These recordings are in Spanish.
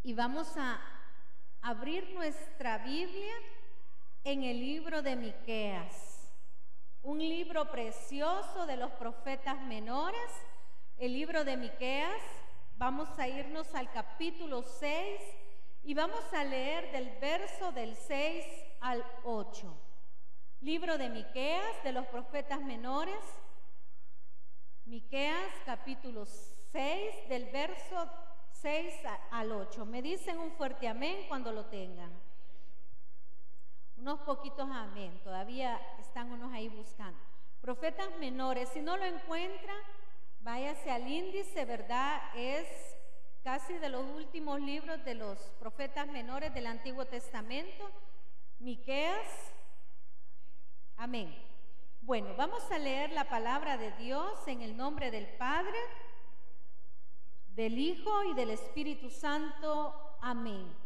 y vamos a abrir nuestra Biblia en el libro de Miqueas, un libro precioso de los profetas menores, el libro de Miqueas. Vamos a irnos al capítulo 6 y vamos a leer del verso del 6 al 8. Libro de Miqueas, de los profetas menores, Miqueas capítulo 6, del verso 6 al 8. Me dicen un fuerte amén cuando lo tengan. Unos poquitos amén, todavía están unos ahí buscando. Profetas menores, si no lo encuentran, váyase al índice, ¿verdad? Es casi de los últimos libros de los profetas menores del Antiguo Testamento. Miqueas, amén. Bueno, vamos a leer la palabra de Dios en el nombre del Padre, del Hijo y del Espíritu Santo. Amén.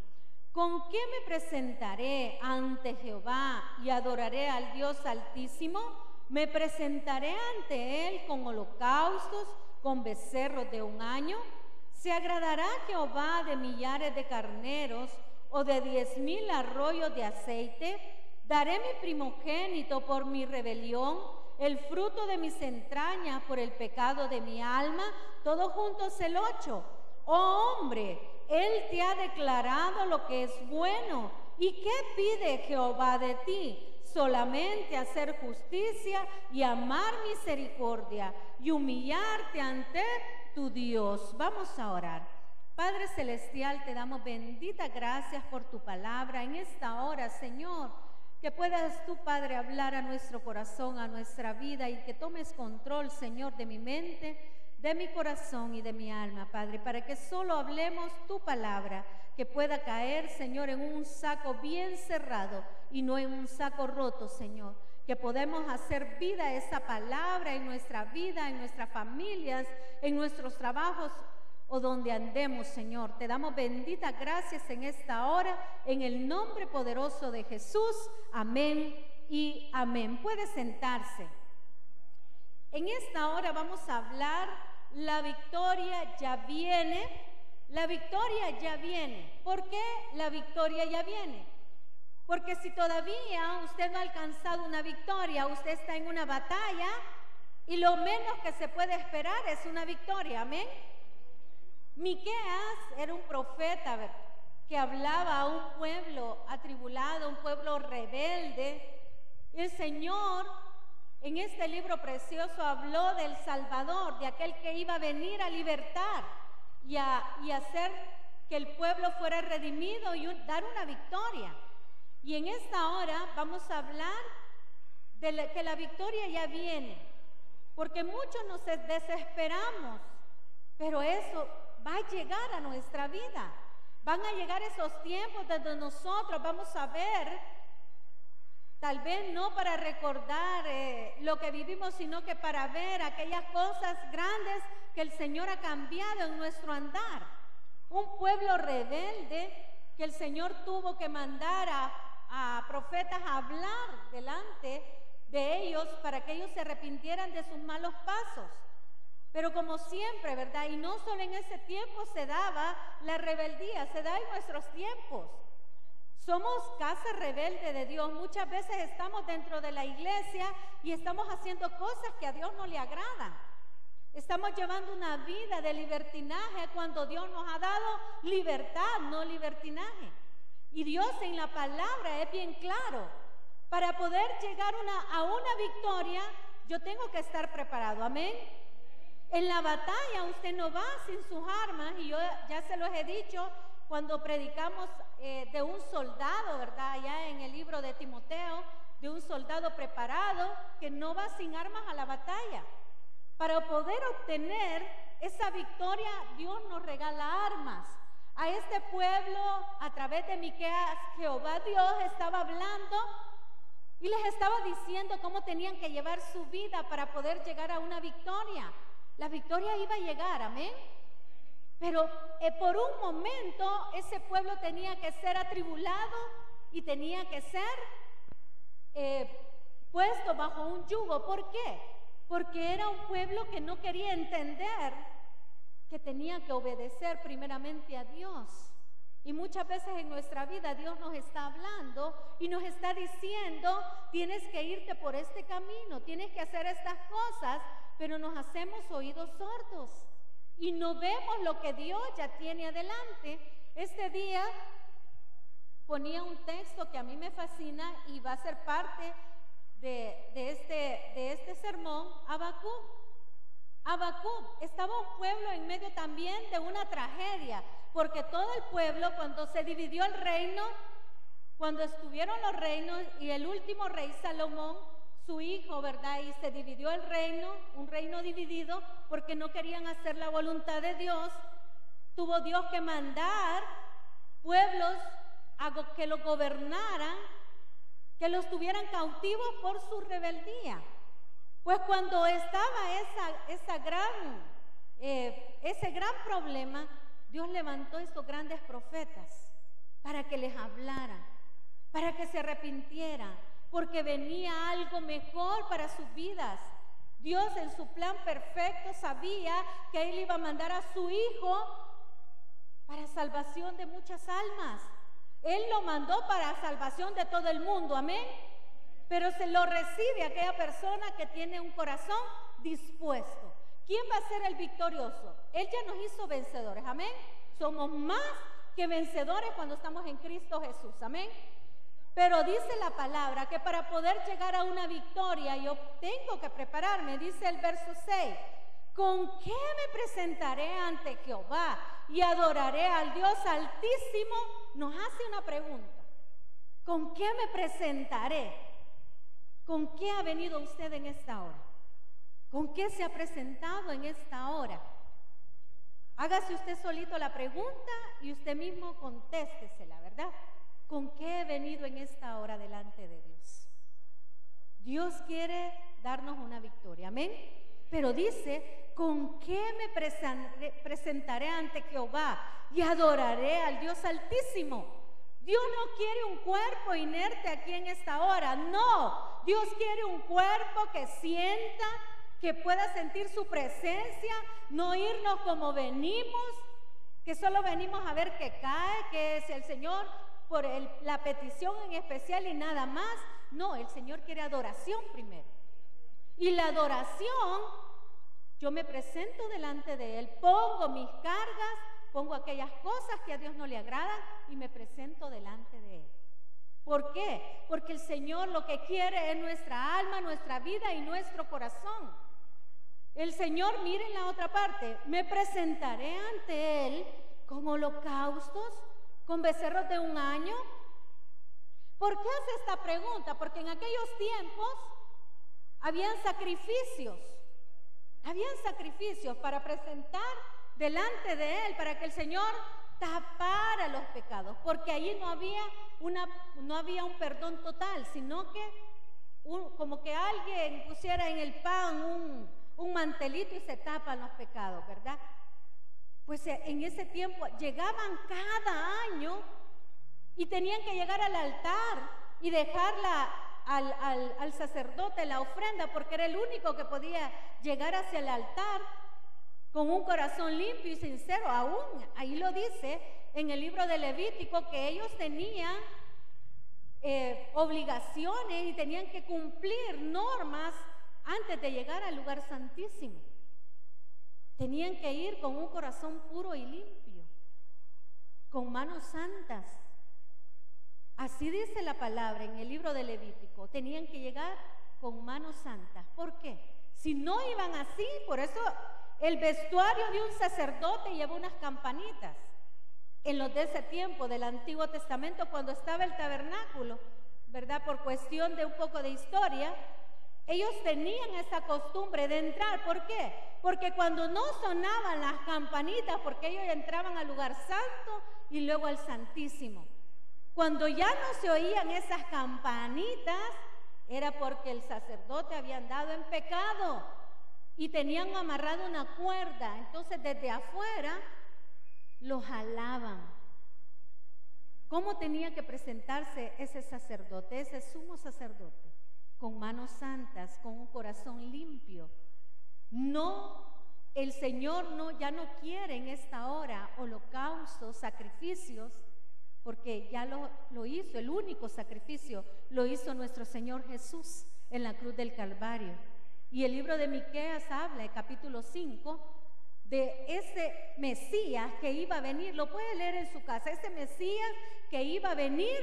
¿Con qué me presentaré ante Jehová y adoraré al Dios Altísimo? Me presentaré ante Él con holocaustos, con becerros de un año. ¿Se agradará Jehová de millares de carneros o de 10,000 arroyos de aceite? Daré mi primogénito por mi rebelión, el fruto de mis entrañas por el pecado de mi alma. Todos juntos el 8. Oh hombre, Él te ha declarado lo que es bueno. ¿Y qué pide Jehová de ti? Solamente hacer justicia y amar misericordia y humillarte ante tu Dios. Vamos a orar. Padre Celestial, te damos benditas gracias por tu palabra en esta hora, Señor. Que puedas tú, Padre, hablar a nuestro corazón, a nuestra vida, y que tomes control, Señor, de mi mente, de mi corazón y de mi alma, Padre, para que solo hablemos tu palabra, que pueda caer, Señor, en un saco bien cerrado y no en un saco roto, Señor. Que podemos hacer vida esa palabra en nuestra vida, en nuestras familias, en nuestros trabajos o donde andemos, Señor. Te damos benditas gracias en esta hora, en el nombre poderoso de Jesús. Amén y amén. Puede sentarse. En esta hora vamos a hablar, la victoria ya viene. La victoria ya viene. ¿Por qué la victoria ya viene? Porque si todavía usted no ha alcanzado una victoria, usted está en una batalla y lo menos que se puede esperar es una victoria. Amén. Miqueas era un profeta que hablaba a un pueblo atribulado, un pueblo rebelde. El Señor en este libro precioso habló del Salvador, de aquel que iba a venir a libertar y hacer que el pueblo fuera redimido y dar una victoria. Y en esta hora vamos a hablar de que la victoria ya viene, porque muchos nos desesperamos, pero eso va a llegar a nuestra vida. Van a llegar esos tiempos donde nosotros vamos a ver, tal vez no para recordar lo que vivimos, sino que para ver aquellas cosas grandes que el Señor ha cambiado en nuestro andar. Un pueblo rebelde que el Señor tuvo que mandar a profetas a hablar delante de ellos para que ellos se arrepintieran de sus malos pasos. Pero como siempre, ¿verdad? Y no solo en ese tiempo se daba la rebeldía, se da en nuestros tiempos. Somos casa rebelde de Dios. Muchas veces estamos dentro de la iglesia y estamos haciendo cosas que a Dios no le agradan. Estamos llevando una vida de libertinaje cuando Dios nos ha dado libertad, no libertinaje. Y Dios en la palabra es bien claro. Para poder llegar a una victoria, yo tengo que estar preparado. Amén. En la batalla usted no va sin sus armas, y yo ya se los he dicho cuando predicamos de un soldado, ¿verdad? Allá en el libro de Timoteo, de un soldado preparado que no va sin armas a la batalla. Para poder obtener esa victoria, Dios nos regala armas. A este pueblo, a través de Miqueas, Jehová Dios estaba hablando y les estaba diciendo cómo tenían que llevar su vida para poder llegar a una victoria. La victoria iba a llegar, amén. Pero por un momento ese pueblo tenía que ser atribulado y tenía que ser puesto bajo un yugo. ¿Por qué? Porque era un pueblo que no quería entender que tenía que obedecer primeramente a Dios. Y muchas veces en nuestra vida Dios nos está hablando y nos está diciendo, tienes que irte por este camino, tienes que hacer estas cosas, pero nos hacemos oídos sordos y no vemos lo que Dios ya tiene adelante. Este día ponía un texto que a mí me fascina y va a ser parte de este sermón, Habacuc. Habacuc, estaba un pueblo en medio también de una tragedia, porque todo el pueblo, cuando se dividió el reino, cuando estuvieron los reinos y el último rey Salomón, su hijo, ¿verdad? Y se dividió el reino, un reino dividido, porque no querían hacer la voluntad de Dios. Tuvo Dios que mandar pueblos a que los gobernaran, que los tuvieran cautivos por su rebeldía. Pues cuando estaba ese gran problema, Dios levantó estos grandes profetas para que les hablaran, para que se arrepintieran, porque venía algo mejor para sus vidas. Dios en su plan perfecto sabía que Él iba a mandar a su Hijo para salvación de muchas almas. Él lo mandó para salvación de todo el mundo, amén. Pero se lo recibe aquella persona que tiene un corazón dispuesto. ¿Quién va a ser el victorioso? Él ya nos hizo vencedores, amén. Somos más que vencedores cuando estamos en Cristo Jesús, amén. Pero dice la palabra que para poder llegar a una victoria yo tengo que prepararme. Dice el verso 6, ¿con qué me presentaré ante Jehová y adoraré al Dios Altísimo? Nos hace una pregunta. ¿Con qué me presentaré? ¿Con qué ha venido usted en esta hora? ¿Con qué se ha presentado en esta hora? Hágase usted solito la pregunta y usted mismo contéstesela, ¿verdad? ¿Con qué he venido en esta hora delante de Dios? Dios quiere darnos una victoria, amén. Pero dice, ¿con qué me presentaré ante Jehová y adoraré al Dios Altísimo? Dios no quiere un cuerpo inerte aquí en esta hora, no. Dios quiere un cuerpo que sienta, que pueda sentir su presencia, no irnos como venimos, que solo venimos a ver que cae, que es el Señor por la petición en especial y nada más. No, el Señor quiere adoración primero. Y la adoración, yo me presento delante de Él, pongo mis cargas, pongo aquellas cosas que a Dios no le agradan y me presento delante de Él. ¿Por qué? Porque el Señor lo que quiere es nuestra alma, nuestra vida y nuestro corazón. El Señor, miren la otra parte, me presentaré ante Él con holocaustos, con becerros de un año. ¿Por qué hace esta pregunta? Porque en aquellos tiempos habían sacrificios para presentar delante de Él, para que el Señor tapara los pecados, porque allí no había un perdón total, sino que como que alguien pusiera en el pan un mantelito y se tapan los pecados, ¿verdad? Pues en ese tiempo llegaban cada año y tenían que llegar al altar y dejarla al sacerdote la ofrenda, porque era el único que podía llegar hacia el altar con un corazón limpio y sincero. Aún ahí lo dice en el libro de Levítico que ellos tenían obligaciones y tenían que cumplir normas antes de llegar al lugar santísimo. Tenían que ir con un corazón puro y limpio, con manos santas. Así dice la palabra en el libro de Levítico. Tenían que llegar con manos santas. ¿Por qué? Si no iban así, por eso el vestuario de un sacerdote lleva unas campanitas. En los de ese tiempo del Antiguo Testamento, cuando estaba el tabernáculo, ¿verdad? Por cuestión de un poco de historia, ellos tenían esa costumbre de entrar. ¿Por qué? Porque cuando no sonaban las campanitas, porque ellos entraban al lugar santo y luego al Santísimo. Cuando ya no se oían esas campanitas, era porque el sacerdote había andado en pecado y tenían amarrado una cuerda. Entonces desde afuera lo jalaban. ¿Cómo tenía que presentarse ese sacerdote, ese sumo sacerdote? Con manos santas, con un corazón limpio. No, el Señor ya no quiere en esta hora holocaustos, sacrificios, porque ya lo hizo, el único sacrificio lo hizo nuestro Señor Jesús en la cruz del Calvario. Y el libro de Miqueas habla, el capítulo 5, de ese Mesías que iba a venir. Lo puede leer en su casa. Ese Mesías que iba a venir,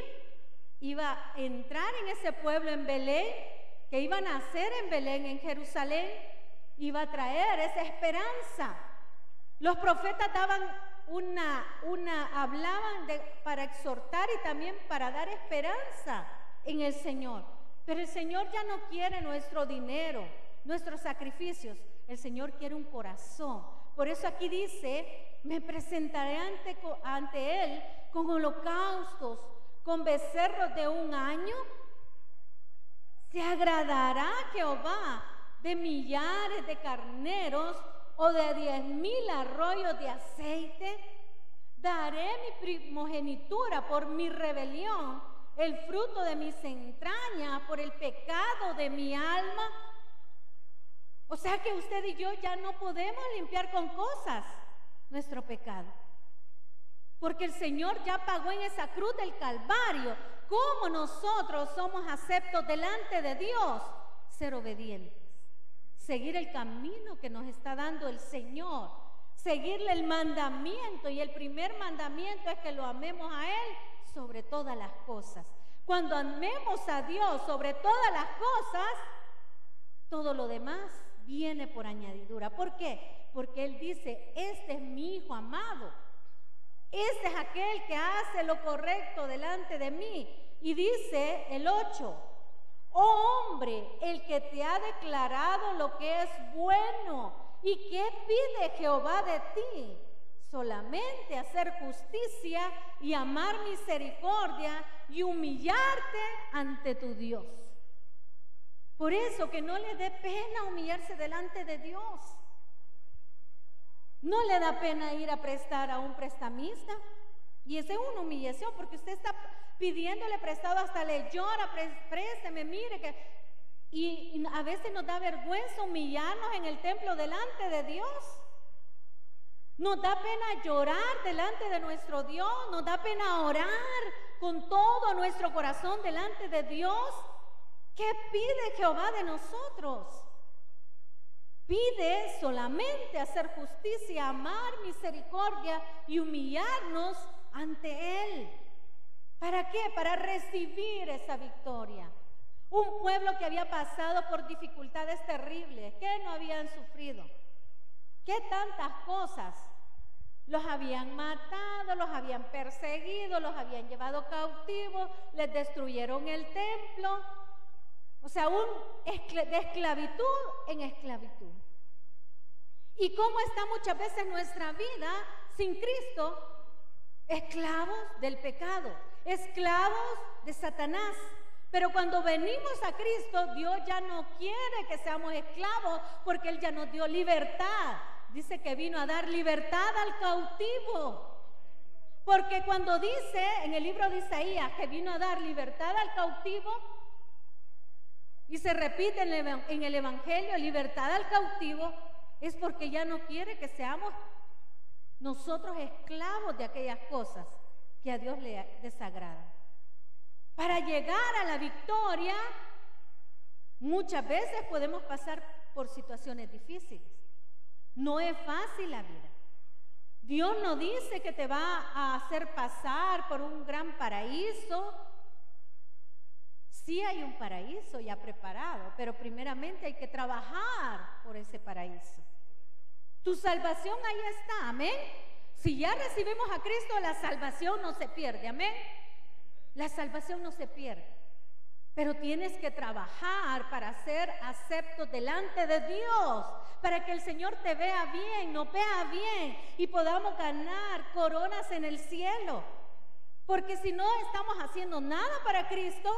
iba a entrar en ese pueblo en Belén, que iba a nacer en Belén, en Jerusalén, iba a traer esa esperanza. Los profetas daban hablaban para exhortar y también para dar esperanza en el Señor. Pero el Señor ya no quiere nuestro dinero, nuestros sacrificios. El Señor quiere un corazón. Por eso aquí dice: me presentaré ante Él con holocaustos, con becerros de un año. ¿Se agradará Jehová de millares de carneros o de 10,000 arroyos de aceite? Daré mi primogenitura por mi rebelión, el fruto de mis entrañas por el pecado de mi alma. O sea que usted y yo ya no podemos limpiar con cosas nuestro pecado, porque el Señor ya pagó en esa cruz del Calvario. ¿Cómo nosotros somos aceptos delante de Dios? Ser obedientes, seguir el camino que nos está dando el Señor, seguirle el mandamiento. Y el primer mandamiento es que lo amemos a Él sobre todas las cosas. Cuando amemos a Dios sobre todas las cosas, todo lo demás viene por añadidura. ¿Por qué? Porque Él dice: este es mi Hijo amado, este es aquel que hace lo correcto delante de mí. Y dice el 8: oh hombre, el que te ha declarado lo que es bueno. ¿Y qué pide Jehová de ti? Solamente hacer justicia y amar misericordia y humillarte ante tu Dios. Por eso que no le dé pena humillarse delante de Dios. No le da pena ir a prestar a un prestamista. Y esa es una humillación, porque usted está pidiéndole prestado, hasta le llora: présteme, mire que... Y a veces nos da vergüenza humillarnos en el templo delante de Dios. Nos da pena llorar delante de nuestro Dios. Nos da pena orar con todo nuestro corazón delante de Dios. ¿Qué pide Jehová de nosotros? Pide solamente hacer justicia, amar misericordia y humillarnos ante Él. ¿Para qué? Para recibir esa victoria. Un pueblo que había pasado por dificultades terribles, que no habían sufrido, que tantas cosas. Los habían matado, los habían perseguido, los habían llevado cautivos, les destruyeron el templo. O sea, de esclavitud en esclavitud. ¿Y cómo está muchas veces nuestra vida sin Cristo? Esclavos del pecado, esclavos de Satanás. Pero cuando venimos a Cristo, Dios ya no quiere que seamos esclavos, porque Él ya nos dio libertad. Dice que vino a dar libertad al cautivo. Porque cuando dice en el libro de Isaías que vino a dar libertad al cautivo, y se repite en el Evangelio, libertad al cautivo, es porque ya no quiere que seamos nosotros esclavos de aquellas cosas que a Dios le desagradan. Para llegar a la victoria, muchas veces podemos pasar por situaciones difíciles. No es fácil la vida. Dios no dice que te va a hacer pasar por un gran paraíso. Sí hay un paraíso ya preparado, pero primeramente hay que trabajar por ese paraíso. Tu salvación ahí está, amén. Si ya recibimos a Cristo, la salvación no se pierde, amén. La salvación no se pierde, pero tienes que trabajar para ser acepto delante de Dios, para que el Señor te vea bien, nos vea bien y podamos ganar coronas en el cielo. Porque si no estamos haciendo nada para Cristo,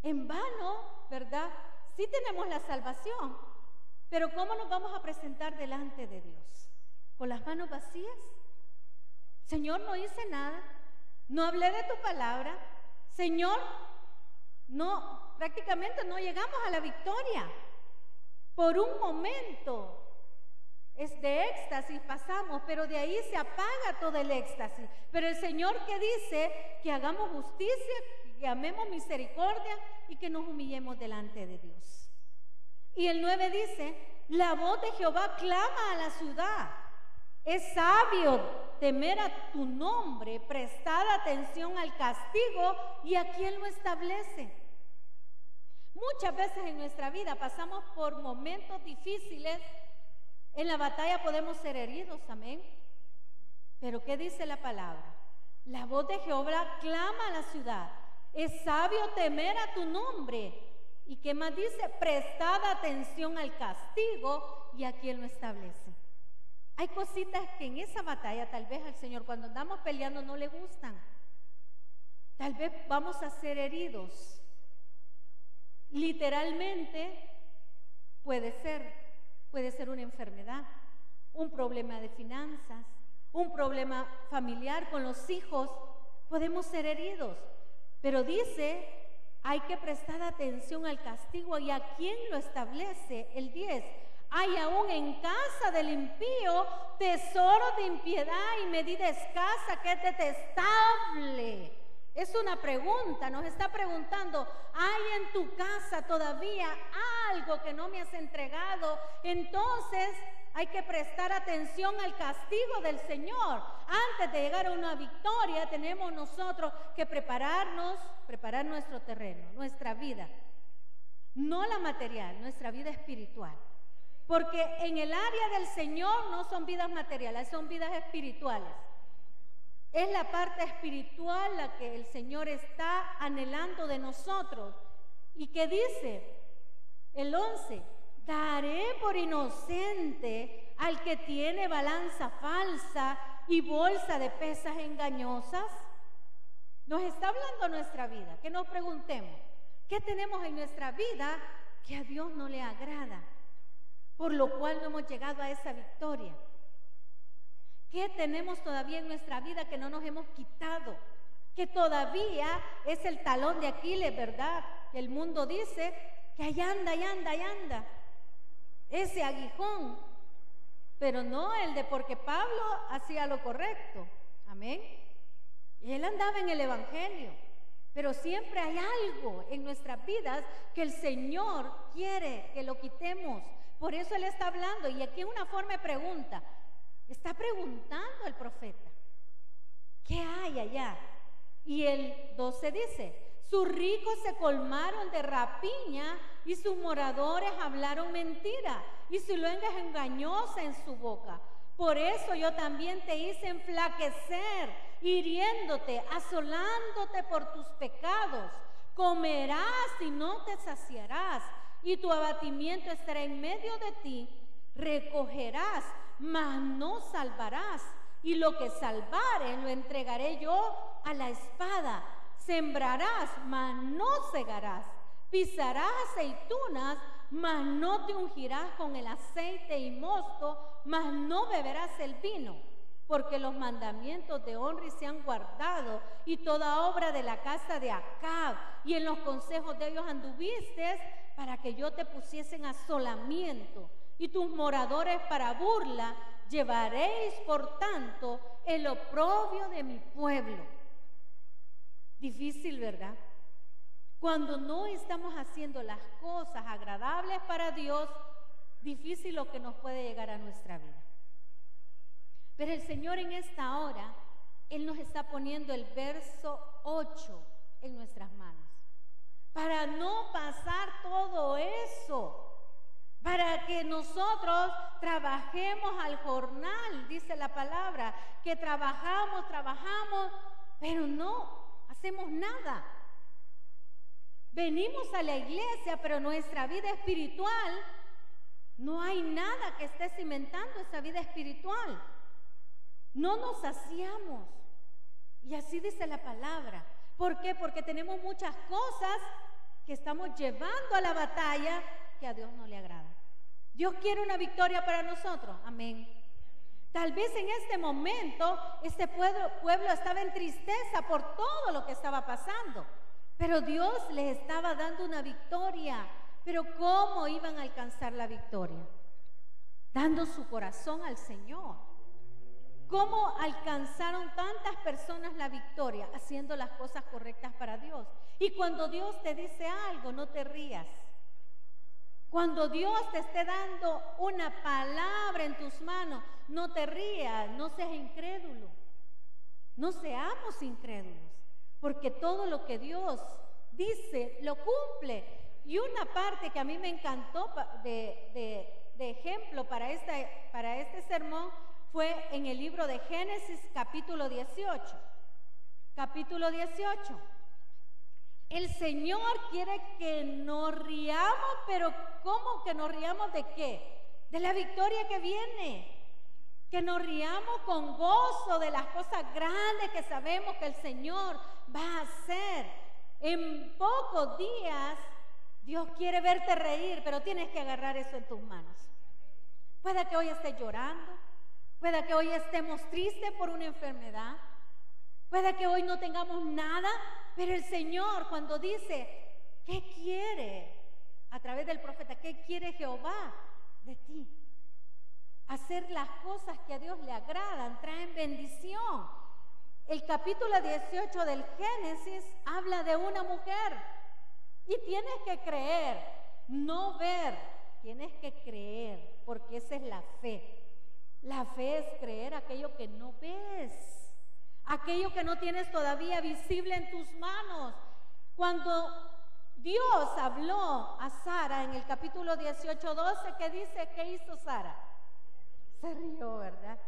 en vano, ¿verdad? Sí tenemos la salvación, pero ¿cómo nos vamos a presentar delante de Dios? ¿Con las manos vacías? Señor, no hice nada, no hablé de tu palabra. Señor, no, prácticamente no llegamos a la victoria. Por un momento es de éxtasis, pasamos, pero de ahí se apaga todo el éxtasis. Pero el Señor que dice que hagamos justicia, que amemos misericordia y que nos humillemos delante de Dios. Y el 9 dice, la voz de Jehová clama a la ciudad. Es sabio temer a tu nombre, prestar atención al castigo y a quien lo establece. Muchas veces en nuestra vida pasamos por momentos difíciles. En la batalla podemos ser heridos, amén. Pero ¿qué dice la palabra? La voz de Jehová clama a la ciudad. Es sabio temer a tu nombre. ¿Y qué más dice? Prestad atención al castigo y a quien lo establece. Hay cositas que en esa batalla tal vez al Señor cuando andamos peleando no le gustan. Tal vez vamos a ser heridos. Literalmente puede ser una enfermedad, un problema de finanzas, un problema familiar con los hijos. Podemos ser heridos, pero dice, hay que prestar atención al castigo y a quién lo establece. El 10, hay aún en casa del impío tesoro de impiedad y medida escasa que es detestable. Es una pregunta, nos está preguntando, ¿hay en tu casa todavía algo que no me has entregado? Entonces hay que prestar atención al castigo del Señor. Antes de llegar a una victoria tenemos nosotros que preparar nuestro terreno, nuestra vida. No la material, nuestra vida espiritual. Porque en el área del Señor no son vidas materiales, son vidas espirituales. Es la parte espiritual la que el Señor está anhelando de nosotros. ¿Y qué dice? El 11, daré por inocente al que tiene balanza falsa y bolsa de pesas engañosas. Nos está hablando nuestra vida, que nos preguntemos, ¿qué tenemos en nuestra vida que a Dios no le agrada? Por lo cual no hemos llegado a esa victoria. ¿Qué tenemos todavía en nuestra vida que no nos hemos quitado? Que todavía es el talón de Aquiles, ¿verdad? El mundo dice que ahí anda. Ese aguijón. Pero no el de porque Pablo hacía lo correcto. Amén. Él andaba en el Evangelio. Pero siempre hay algo en nuestras vidas que el Señor quiere que lo quitemos. Por eso Él está hablando. Y aquí en una forma de pregunta. Está preguntando el profeta, ¿qué hay allá? Y el 12 dice, sus ricos se colmaron de rapiña y sus moradores hablaron mentira y su lengua es engañosa en su boca. Por eso yo también te hice enflaquecer, hiriéndote, asolándote por tus pecados. Comerás y no te saciarás y tu abatimiento estará en medio de ti. Recogerás, mas no salvarás, y lo que salvare lo entregaré yo a la espada. Sembrarás, mas no segarás. Pisarás aceitunas, mas no te ungirás con el aceite y mosto, mas no beberás el vino. Porque los mandamientos de honra se han guardado, y toda obra de la casa de Acab, y en los consejos de ellos anduviste, para que yo te pusiese en asolamiento. Y tus moradores para burla, llevaréis por tanto el oprobio de mi pueblo. Difícil, ¿verdad? Cuando no estamos haciendo las cosas agradables para Dios, difícil lo que nos puede llegar a nuestra vida. Pero el Señor en esta hora, Él nos está poniendo el verso 8 en nuestras manos. Para no pasar todo eso. Para que nosotros trabajemos al jornal, dice la palabra, que trabajamos, pero no hacemos nada. Venimos a la iglesia, pero nuestra vida espiritual, no hay nada que esté cimentando esa vida espiritual. No nos saciamos. Y así dice la palabra. ¿Por qué? Porque tenemos muchas cosas que estamos llevando a la batalla que a Dios no le agrada. Dios quiere una victoria para nosotros. Amén. Tal vez en este momento este pueblo estaba en tristeza por todo lo que estaba pasando, pero Dios les estaba dando una victoria. Pero ¿cómo iban a alcanzar la victoria? dando su corazón al Señor. ¿Cómo alcanzaron tantas personas la victoria? Haciendo las cosas correctas para Dios. Y cuando Dios te dice algo, no te rías. Cuando Dios te esté dando una palabra en tus manos, no te rías, no seas incrédulo. No seamos incrédulos, porque todo lo que Dios dice lo cumple. Y una parte que a mí me encantó de ejemplo para este sermón fue en el libro de Génesis capítulo 18. Capítulo 18. El Señor quiere que nos riamos, pero ¿cómo que nos riamos de qué? De la victoria que viene. Que nos riamos con gozo de las cosas grandes que sabemos que el Señor va a hacer. En pocos días Dios quiere verte reír, pero tienes que agarrar eso en tus manos. Puede que hoy estés llorando, puede que hoy estemos tristes por una enfermedad, puede que hoy no tengamos nada, pero el Señor cuando dice, ¿qué quiere? A través del profeta, ¿qué quiere Jehová de ti? Hacer las cosas que a Dios le agradan, traen bendición. El capítulo 18 del Génesis habla de una mujer y tienes que creer, no ver, tienes que creer, porque esa es la fe. La fe es creer aquello que no ves, aquello que no tienes todavía visible en tus manos. Cuando Dios habló a Sara en el capítulo 18:12, ¿qué dice? ¿Qué hizo Sara? Se rió, ¿verdad?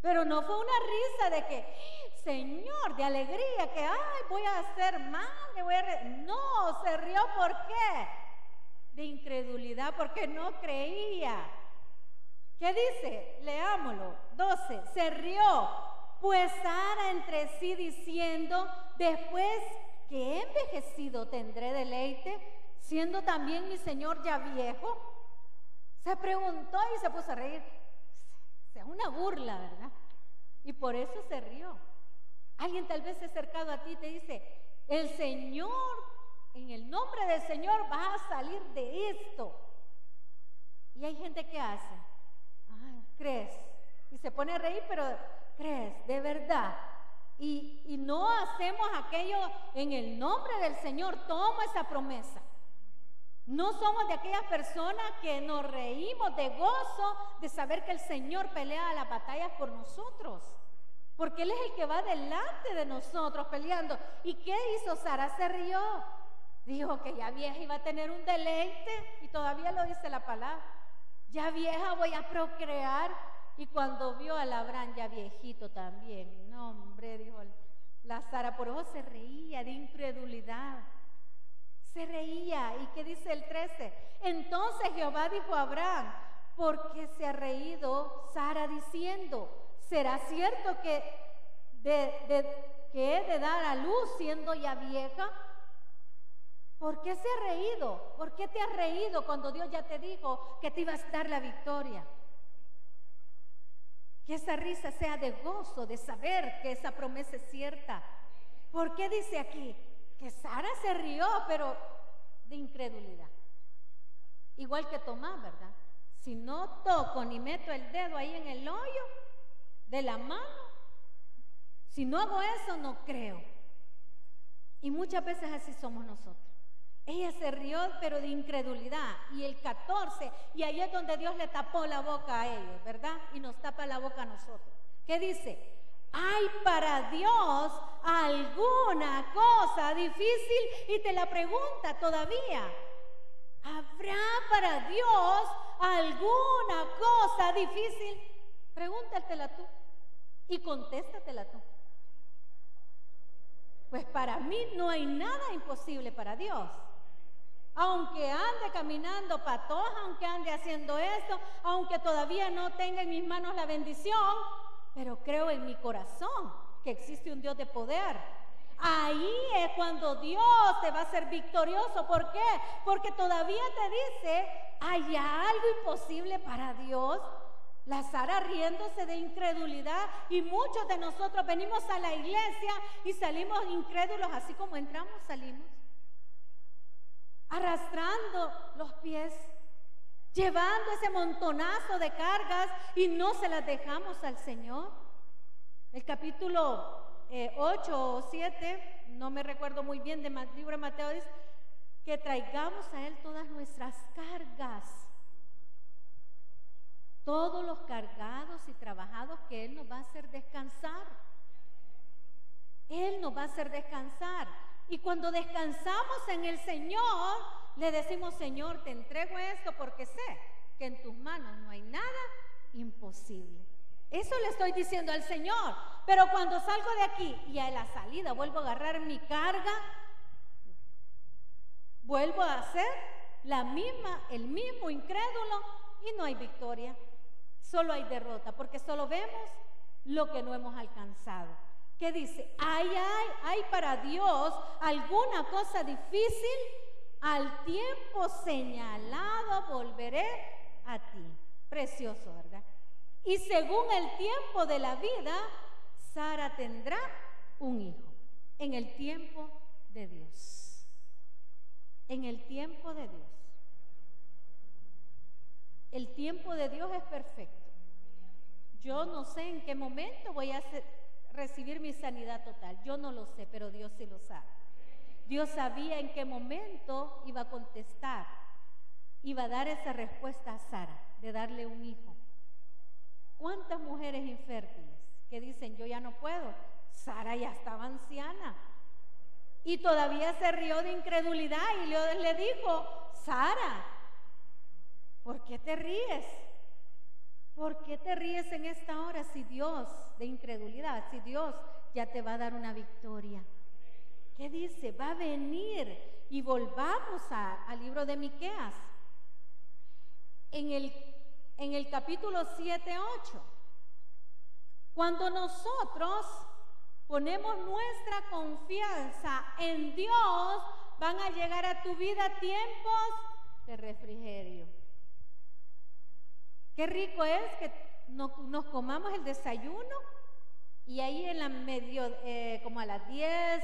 Pero no fue una risa de que, Señor, de alegría, que, ay, voy a hacer mal, no, se rió, ¿por qué? De incredulidad, porque no creía. ¿Qué dice? Leámoslo, 12, se rió, pues Sara entre sí diciendo, después que he envejecido tendré deleite, siendo también mi Señor ya viejo. Se preguntó y se puso a reír. O sea, una burla, ¿verdad? Y por eso se rió. Alguien tal vez acercado a ti te dice, el Señor, en el nombre del Señor vas a salir de esto. Y hay gente que hace, crees, y se pone a reír, pero crees, de verdad. Y no hacemos aquello en el nombre del Señor, toma esa promesa. No somos de aquellas personas que nos reímos de gozo de saber que el Señor pelea las batallas por nosotros, porque Él es el que va delante de nosotros peleando. ¿Y qué hizo Sara? Se rió, dijo que ya vieja iba a tener un deleite, y todavía lo dice la palabra, ya vieja voy a procrear. Y cuando vio a Abraham ya viejito también, no hombre, dijo la Sara, por eso se reía de incredulidad. Se reía. ¿Y qué dice el 13? Entonces Jehová dijo a Abraham, ¿por qué se ha reído Sara diciendo, será cierto que he de dar a luz siendo ya vieja? ¿Por qué se ha reído? ¿Por qué te has reído cuando Dios ya te dijo que te iba a dar la victoria? Que esa risa sea de gozo, de saber que esa promesa es cierta. ¿Por qué dice aquí? Que Sara se rió, pero de incredulidad. Igual que Tomás, ¿verdad? Si no toco ni meto el dedo ahí en el hoyo de la mano, si no hago eso, no creo. Y muchas veces así somos nosotros. Ella se rió, pero de incredulidad. Y el 14, y ahí es donde Dios le tapó la boca a ellos, ¿verdad? Y nos tapa la boca a nosotros. ¿Qué dice? ¿Hay para Dios alguna cosa difícil? Y te la pregunta todavía. ¿Habrá para Dios alguna cosa difícil? Pregúntatela tú y contéstatela tú. Pues para mí no hay nada imposible para Dios. Aunque ande caminando patoja, aunque ande haciendo esto, aunque todavía no tenga en mis manos la bendición, pero creo en mi corazón que existe un Dios de poder. Ahí es cuando Dios te va a hacer victorioso. ¿Por qué? Porque todavía te dice, ¿hay algo imposible para Dios? La Sara riéndose de incredulidad, y muchos de nosotros venimos a la iglesia y salimos incrédulos, así como entramos, salimos arrastrando los pies, llevando ese montonazo de cargas y no se las dejamos al Señor. El capítulo 8 o 7, no me recuerdo muy bien, del libro de Mateo dice que traigamos a Él todas nuestras cargas, todos los cargados y trabajados, que Él nos va a hacer descansar. Él nos va a hacer descansar. Y cuando descansamos en el Señor, le decimos: Señor, te entrego esto porque sé que en tus manos no hay nada imposible. Eso le estoy diciendo al Señor. Pero cuando salgo de aquí y a la salida vuelvo a agarrar mi carga, vuelvo a hacer el mismo incrédulo, y no hay victoria, solo hay derrota, porque solo vemos lo que no hemos alcanzado. ¿Qué dice? ¿Hay para Dios alguna cosa difícil? Al tiempo señalado volveré a ti. Precioso, ¿verdad? Y según el tiempo de la vida, Sara tendrá un hijo. En el tiempo de Dios. En el tiempo de Dios. El tiempo de Dios es perfecto. Yo no sé en qué momento voy a recibir mi sanidad total. Yo no lo sé, pero Dios sí lo sabe. Dios sabía en qué momento iba a contestar, iba a dar esa respuesta a Sara, de darle un hijo. ¿Cuántas mujeres infértiles que dicen: yo ya no puedo? Sara ya estaba anciana y todavía se rió de incredulidad y le dijo: Sara, ¿por qué te ríes? ¿Por qué te ríes en esta hora si Dios, de incredulidad, si Dios ya te va a dar una victoria? ¿Qué dice? Va a venir. Y volvamos al libro de Miqueas. En el capítulo 7-8. Cuando nosotros ponemos nuestra confianza en Dios, van a llegar a tu vida tiempos de refrigerio. Qué rico es que nos comamos el desayuno y ahí en la como a las 10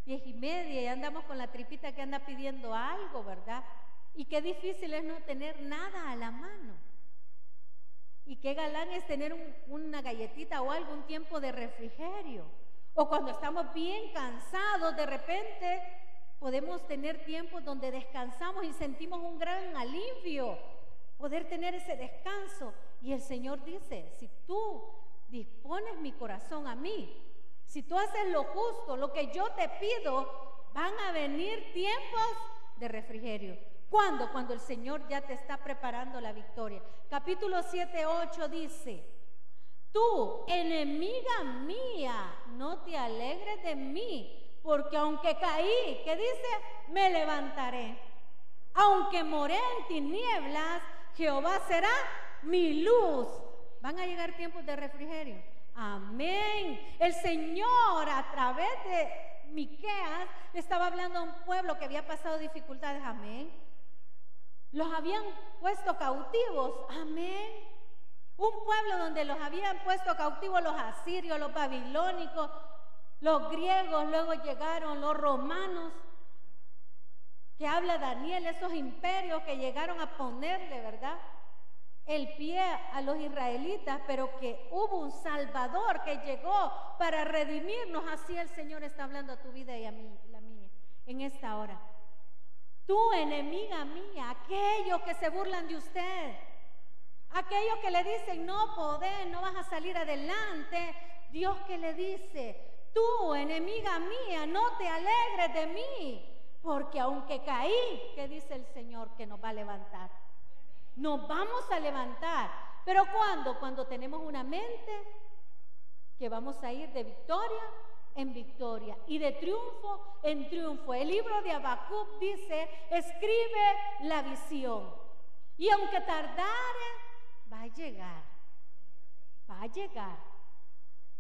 y media, y andamos con la tripita que anda pidiendo algo, ¿verdad? Y qué difícil es no tener nada a la mano. Y qué galán es tener una galletita o algún tiempo de refrigerio. O cuando estamos bien cansados, de repente podemos tener tiempos donde descansamos y sentimos un gran alivio, poder tener ese descanso. Y el Señor dice: si tú dispones mi corazón a mí, si tú haces lo justo, lo que yo te pido, van a venir tiempos de refrigerio. ¿Cuándo? Cuando el Señor ya te está preparando la victoria. Capítulo 7-8 dice: tú, enemiga mía, no te alegres de mí, porque aunque caí, ¿qué dice? Me levantaré. Aunque moré en tinieblas, Jehová será mi luz. Van a llegar tiempos de refrigerio. Amén. El Señor, a través de Miqueas, le estaba hablando a un pueblo que había pasado dificultades. Amén. Los habían puesto cautivos. Amén. Un pueblo donde los habían puesto cautivos los asirios, los babilónicos, los griegos, luego llegaron los romanos, que habla Daniel, esos imperios que llegaron a ponerle, ¿verdad?, el pie a los israelitas, pero que hubo un Salvador que llegó para redimirnos. Así el Señor está hablando a tu vida y a mí, la mía, en esta hora. Tú, enemiga mía, aquellos que se burlan de usted, aquellos que le dicen: no podés, no vas a salir adelante, Dios que le dice: tú, enemiga mía, no te alegres de mí, porque aunque caí, ¿qué dice el Señor? Que nos va a levantar. Nos vamos a levantar. ¿Pero cuándo? Cuando tenemos una mente que vamos a ir de victoria en victoria y de triunfo en triunfo. El libro de Habacuc dice: escribe la visión, y aunque tardare, va a llegar. Va a llegar.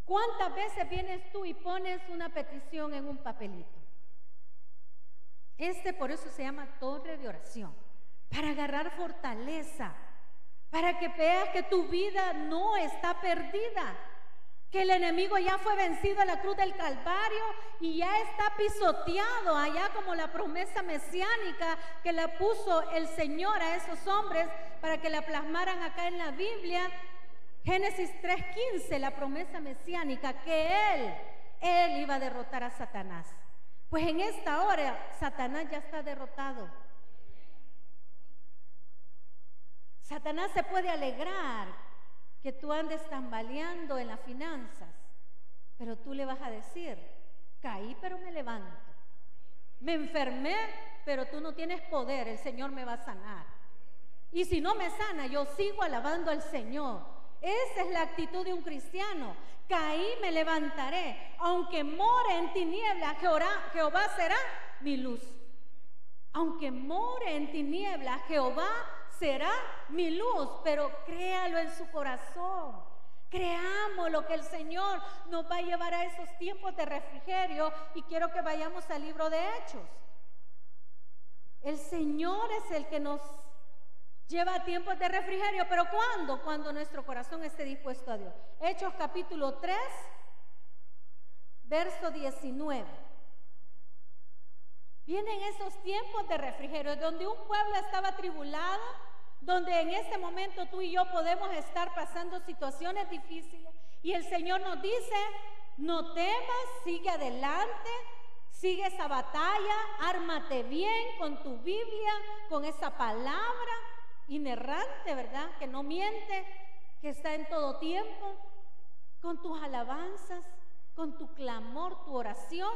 ¿Cuántas veces vienes tú y pones una petición en un papelito? Por eso se llama torre de oración, para agarrar fortaleza, para que veas que tu vida no está perdida, que el enemigo ya fue vencido en la cruz del Calvario y ya está pisoteado allá como la promesa mesiánica que la puso el Señor a esos hombres para que la plasmaran acá en la Biblia. Génesis 3:15, la promesa mesiánica que Él iba a derrotar a Satanás. Pues en esta hora Satanás ya está derrotado. Satanás se puede alegrar que tú andes tambaleando en las finanzas, pero tú le vas a decir: caí pero me levanto, me enfermé pero tú no tienes poder, el Señor me va a sanar, y si no me sana yo sigo alabando al Señor. Esa es la actitud de un cristiano. Caí, me levantaré, aunque more en tinieblas, Jehová será mi luz. Aunque more en tinieblas, Jehová será mi luz. Pero créalo en su corazón. Creamos lo que el Señor nos va a llevar a esos tiempos de refrigerio. Y quiero que vayamos al libro de Hechos. El Señor es el que nos lleva a tiempos de refrigerio. ¿Pero cuándo? Cuando nuestro corazón esté dispuesto a Dios. Hechos capítulo 3, verso 19. Vienen esos tiempos de refrigerio donde un pueblo estaba atribulado, donde en este momento tú y yo podemos estar pasando situaciones difíciles, y el Señor nos dice: no temas, sigue adelante, sigue esa batalla, ármate bien con tu Biblia, con esa palabra inerrante, ¿verdad? Que no miente, que está en todo tiempo, con tus alabanzas, con tu clamor, tu oración.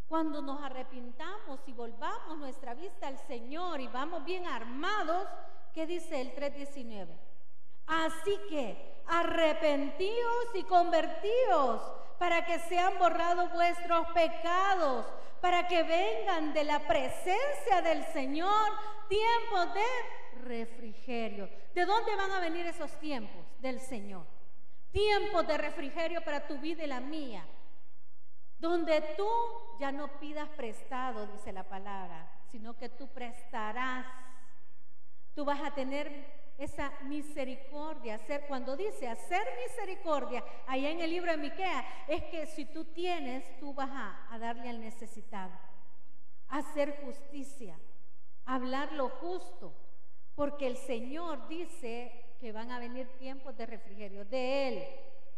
Cuando nos arrepintamos y volvamos nuestra vista al Señor y vamos bien armados, ¿qué dice el 3:19? Así que arrepentíos y convertíos para que sean borrados vuestros pecados, para que vengan de la presencia del Señor tiempos de refrigerio. ¿De dónde van a venir esos tiempos? Del Señor. Tiempos de refrigerio para tu vida y la mía, donde tú ya no pidas prestado, dice la palabra, sino que tú prestarás. Tú vas a tener esa misericordia. Cuando dice hacer misericordia, allá en el libro de Miqueas, es que si tú tienes, tú vas a darle al necesitado, hacer justicia, hablar lo justo, porque el Señor dice que van a venir tiempos de refrigerio, de Él,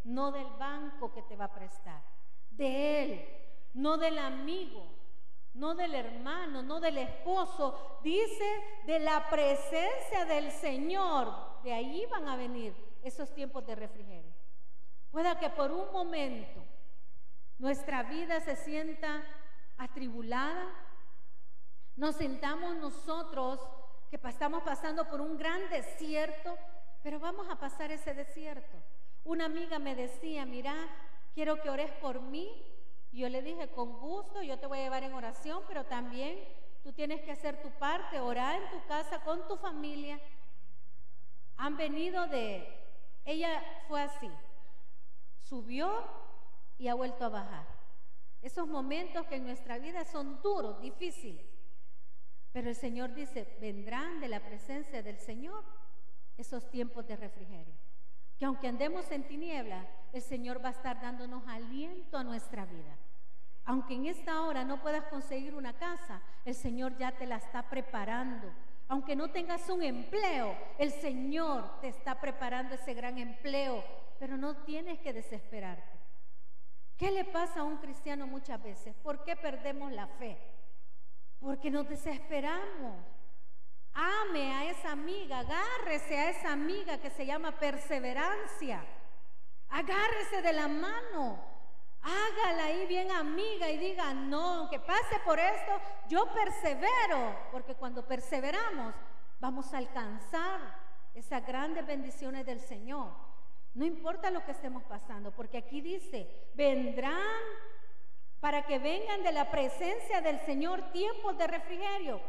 no del banco que te va a prestar, de Él, no del amigo, no del hermano, no del esposo, dice de la presencia del Señor. De ahí van a venir esos tiempos de refrigerio. Pueda que por un momento nuestra vida se sienta atribulada, nos sintamos nosotros que estamos pasando por un gran desierto, pero vamos a pasar ese desierto. Una amiga me decía: mira, quiero que ores por mí. Y yo le dije: con gusto, yo te voy a llevar en oración, pero también tú tienes que hacer tu parte, orar en tu casa con tu familia. Han venido ella fue así, subió y ha vuelto a bajar. Esos momentos que en nuestra vida son duros, difíciles, pero el Señor dice: vendrán de la presencia del Señor esos tiempos de refrigerio, que aunque andemos en tinieblas, el Señor va a estar dándonos aliento a nuestra vida. Aunque en esta hora no puedas conseguir una casa, el Señor ya te la está preparando. Aunque no tengas un empleo, el Señor te está preparando ese gran empleo, pero no tienes que desesperarte. ¿Qué le pasa a un cristiano muchas veces? ¿Por qué perdemos la fe? Porque nos desesperamos. Ame a esa amiga, agárrese a esa amiga que se llama perseverancia. Agárrese de la mano, hágala ahí bien amiga y diga: no, aunque pase por esto, yo persevero, porque cuando perseveramos vamos a alcanzar esas grandes bendiciones del Señor. No importa lo que estemos pasando, porque aquí dice: vendrán para que vengan de la presencia del Señor tiempos de refrigerio.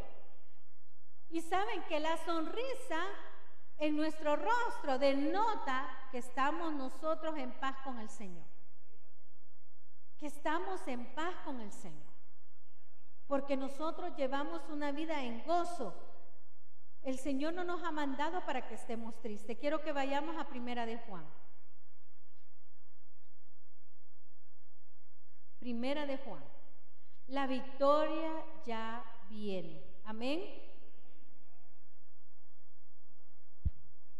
Y saben que la sonrisa en nuestro rostro denota que estamos nosotros en paz con el Señor, que estamos en paz con el Señor, porque nosotros llevamos una vida en gozo. El Señor no nos ha mandado para que estemos tristes. Quiero que vayamos a Primera de Juan. Primera de Juan. La victoria ya viene. Amén.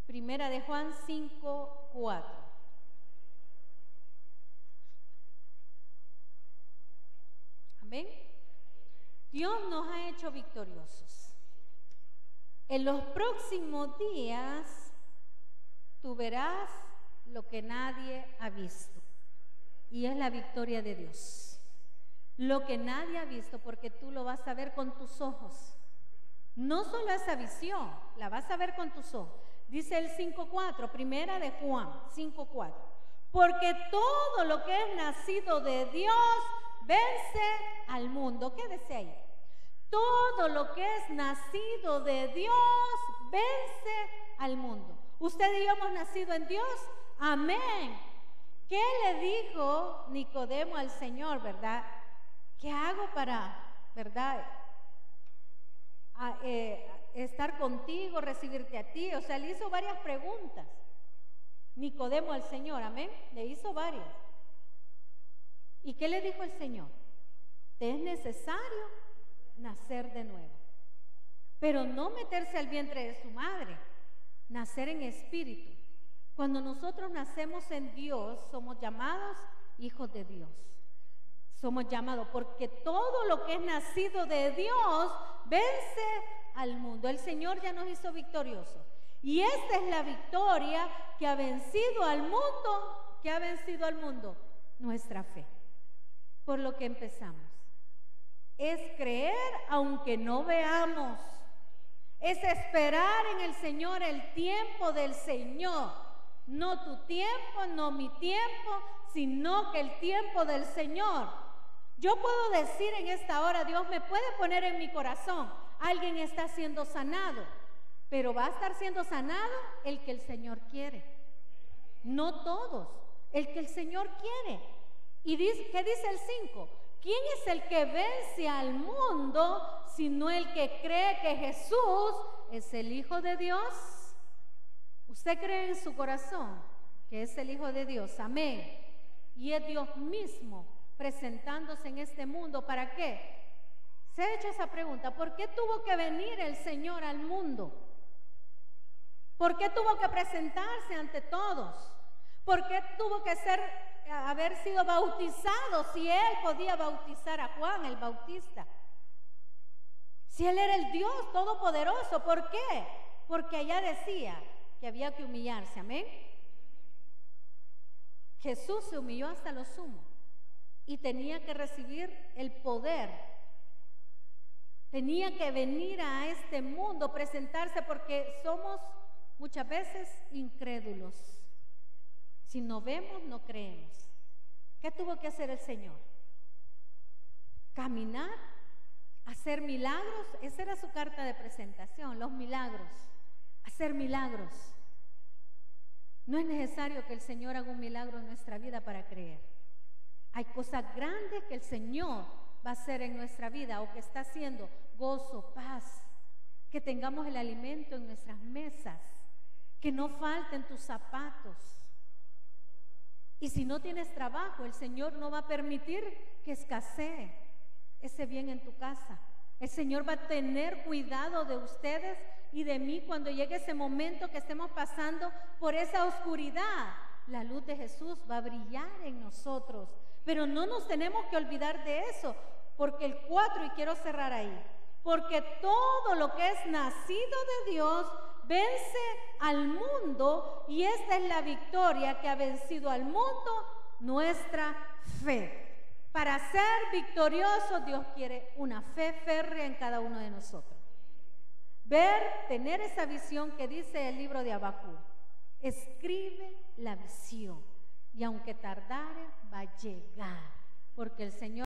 Primera de Juan 5:4. Amén. Dios nos ha hecho victoriosos. En los próximos días tú verás lo que nadie ha visto, y es la victoria de Dios. Lo que nadie ha visto, porque tú lo vas a ver con tus ojos. No solo esa visión, la vas a ver con tus ojos. Dice el 5:4, Primera de Juan 5:4. Porque todo lo que es nacido de Dios vence al mundo. Quédese ahí. Todo lo que es nacido de Dios vence al mundo. Usted y yo hemos nacido en Dios. Amén. ¿Qué le dijo Nicodemo al Señor, verdad? ¿Qué hago para, verdad, estar contigo, recibirte a ti? O sea, le hizo varias preguntas Nicodemo al Señor, amén. Le hizo varias. ¿Y qué le dijo el Señor? Te es necesario nacer de nuevo, pero no meterse al vientre de su madre, nacer en espíritu. Cuando nosotros nacemos en Dios, somos llamados hijos de Dios. Somos llamados porque todo lo que es nacido de Dios vence al mundo. El Señor ya nos hizo victoriosos. Y esta es la victoria que ha vencido al mundo. ¿Qué ha vencido al mundo? Nuestra fe. Por lo que empezamos. Es creer aunque no veamos. Es esperar en el Señor el tiempo del Señor. No tu tiempo, no mi tiempo, sino que el tiempo del Señor. Yo puedo decir en esta hora, Dios me puede poner en mi corazón, alguien está siendo sanado, pero va a estar siendo sanado el que el Señor quiere. No todos, el que el Señor quiere. Y dice, ¿qué dice el 5? ¿Quién es el que vence al mundo sino el que cree que Jesús es el Hijo de Dios? ¿Usted cree en su corazón que es el Hijo de Dios? Amén. Y es Dios mismo presentándose en este mundo. ¿Para qué? Se ha hecho esa pregunta. ¿Por qué tuvo que venir el Señor al mundo? ¿Por qué tuvo que presentarse ante todos? ¿Por qué tuvo que haber sido bautizado si Él podía bautizar a Juan el Bautista? Si Él era el Dios Todopoderoso, ¿por qué? Porque allá decía que había que humillarse, amén. Jesús se humilló hasta lo sumo y tenía que recibir el poder. Tenía que venir a este mundo, presentarse, porque somos muchas veces incrédulos. Si no vemos, no creemos. ¿Qué tuvo que hacer el Señor? Caminar, hacer milagros. Esa era su carta de presentación, los milagros. Hacer milagros. No es necesario que el Señor haga un milagro en nuestra vida para creer. Hay cosas grandes que el Señor va a hacer en nuestra vida, o que está haciendo: gozo, paz, que tengamos el alimento en nuestras mesas, que no falten tus zapatos. Y si no tienes trabajo, el Señor no va a permitir que escasee ese bien en tu casa. El Señor va a tener cuidado de ustedes y de mí cuando llegue ese momento que estemos pasando por esa oscuridad. La luz de Jesús va a brillar en nosotros, pero no nos tenemos que olvidar de eso, porque el 4, y quiero cerrar ahí, porque todo lo que es nacido de Dios vence al mundo, y esta es la victoria que ha vencido al mundo, nuestra fe. Para ser victoriosos, Dios quiere una fe férrea en cada uno de nosotros. Tener esa visión que dice el libro de Habacuc. Escribe la visión, y aunque tardare, va a llegar, porque el Señor